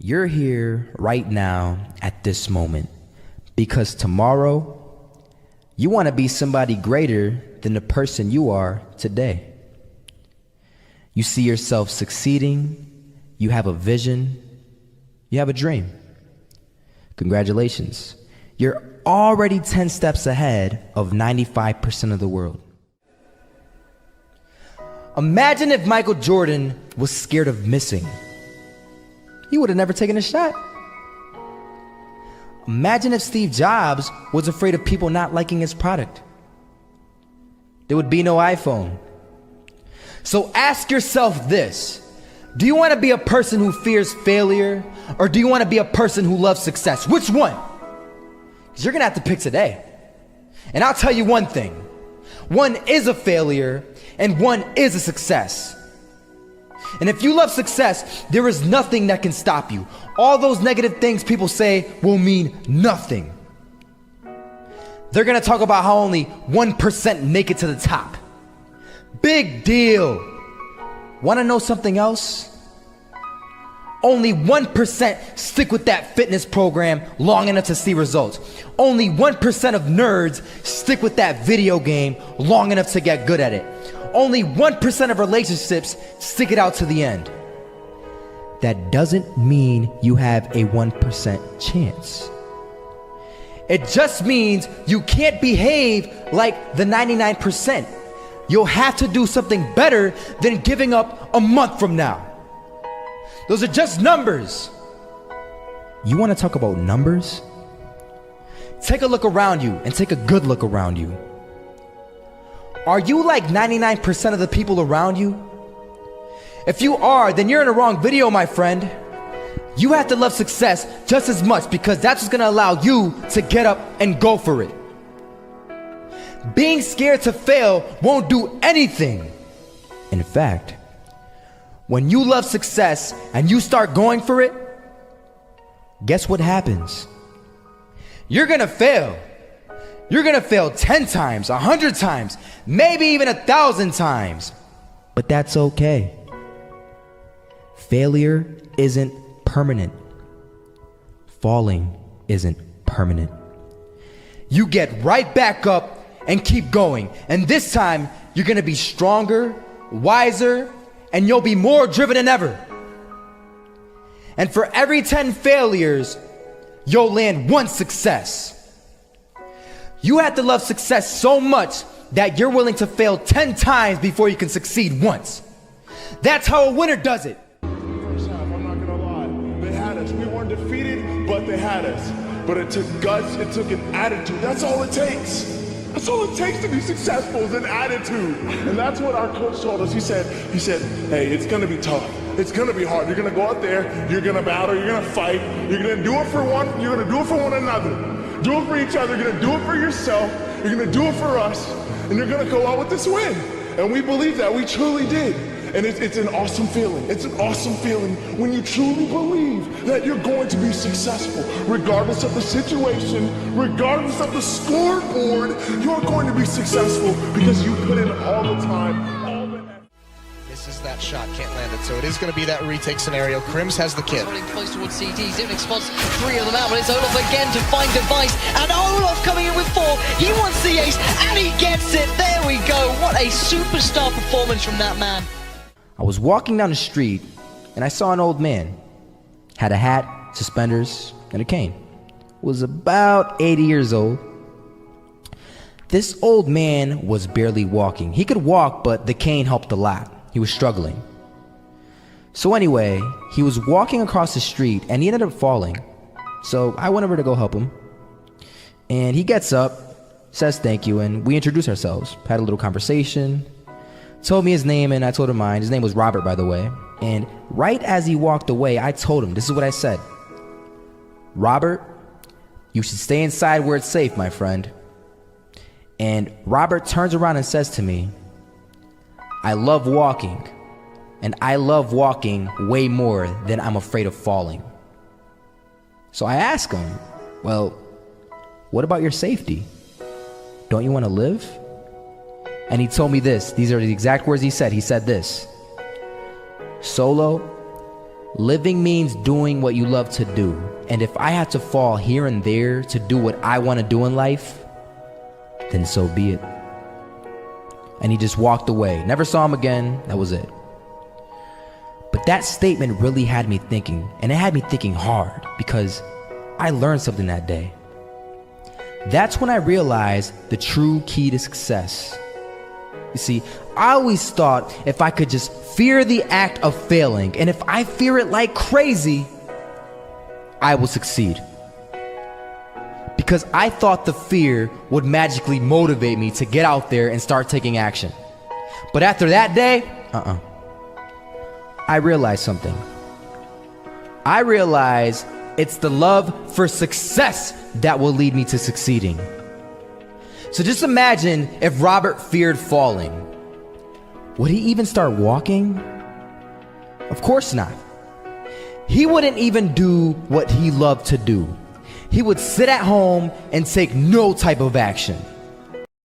You're here right now at this moment because tomorrow you want to be somebody greater than the person you are today. You see yourself succeeding, you have a vision, you have a dream. Congratulations. You're already 10 steps ahead of 95% of the world. Imagine if Michael Jordan was scared of missing. He would have never taken a shot. Imagine if Steve Jobs was afraid of people not liking his product. There would be no iPhone. So ask yourself this: do you want to be a person who fears failure, or do you want to be a person who loves success? Which one? Because you're gonna have to pick today. And I'll tell you one thing: one is a failure and one is a success. And if you love success, there is nothing that can stop you. All those negative things people say will mean nothing. They're gonna talk about how only 1% make it to the top. Big deal. Wanna know something else? Only 1% stick with that fitness program long enough to see results. Only 1% of nerds stick with that video game long enough to get good at it. Only 1% of relationships stick it out to the end. That doesn't mean you have a 1% chance. It just means you can't behave like the 99%. You'll have to do something better than giving up a month from now. Those are just numbers. You want to talk about numbers? Take a look around you and take a good look around you. Are you like 99% of the people around you? If you are, then you're in the wrong video, my friend. You have to love success just as much because that's what's gonna allow you to get up and go for it. Being scared to fail won't do anything. In fact, when you love success and you start going for it, guess what happens? You're gonna fail. You're gonna fail 10 times, 100 times, maybe even 1,000 times. But that's okay. Failure isn't permanent. Falling isn't permanent. You get right back up and keep going. And this time, you're gonna be stronger, wiser, and you'll be more driven than ever. And for every 10 failures, you'll land one success. You have to love success so much that you're willing to fail 10 times before you can succeed once. That's how a winner does it. First half, I'm not gonna lie, they had us. We weren't defeated, but they had us. But it took guts, it took an attitude. That's all it takes. That's all it takes to be successful is an attitude. And that's what our coach told us. He said, hey, it's gonna be tough. It's gonna be hard. You're gonna go out there, you're gonna battle, you're gonna fight, you're gonna do it for one, you're gonna do it for one another. Do it for each other, you're gonna do it for yourself, you're gonna do it for us, and you're gonna go out with this win. And we believe that, we truly did. And it's an awesome feeling. It's an awesome feeling when you truly believe that you're going to be successful. Regardless of the situation, regardless of the scoreboard, you're going to be successful because you put in all the time, all the effort. Misses that shot, can't land it. So it is going to be that retake scenario. Krims has the kid. Running close towards CT, Zivnik spots 3 of them out, but it's Olaf again to find device, and Olaf coming in with 4. He wants the ace, and he gets it. There we go. What a superstar performance from that man. I was walking down the street and I saw an old man. Had a hat, suspenders, and a cane. Was about 80 years old. This old man was barely walking. He could walk, but the cane helped a lot. He was struggling. So anyway, he was walking across the street and he ended up falling. So I went over to go help him. And he gets up, says thank you, and we introduced ourselves. Had a little conversation. Told me his name and I told him mine. His name was Robert, by the way. And right as he walked away, I told him, this is what I said. Robert, you should stay inside where it's safe, my friend. And Robert turns around and says to me, I love walking, and I love walking way more than I'm afraid of falling. So I asked him, well, what about your safety? Don't you want to live? And he told me this. These are the exact words he said. He said this: Solo, Living means doing what you love to do. And if I have to fall here and there to do what I want to do in life, then so be it. And he just walked away. Never saw him again. That was it. But that statement really had me thinking, and it had me thinking hard, because I learned something that day. That's when I realized the true key to success. You see, I always thought if I could just fear the act of failing, and if I fear it like crazy, I will succeed. Because I thought the fear would magically motivate me to get out there and start taking action. But after that day, I realized something. I realized it's the love for success that will lead me to succeeding. So just imagine if Robert feared falling. Would he even start walking? Of course not. He wouldn't even do what he loved to do. He would sit at home and take no type of action.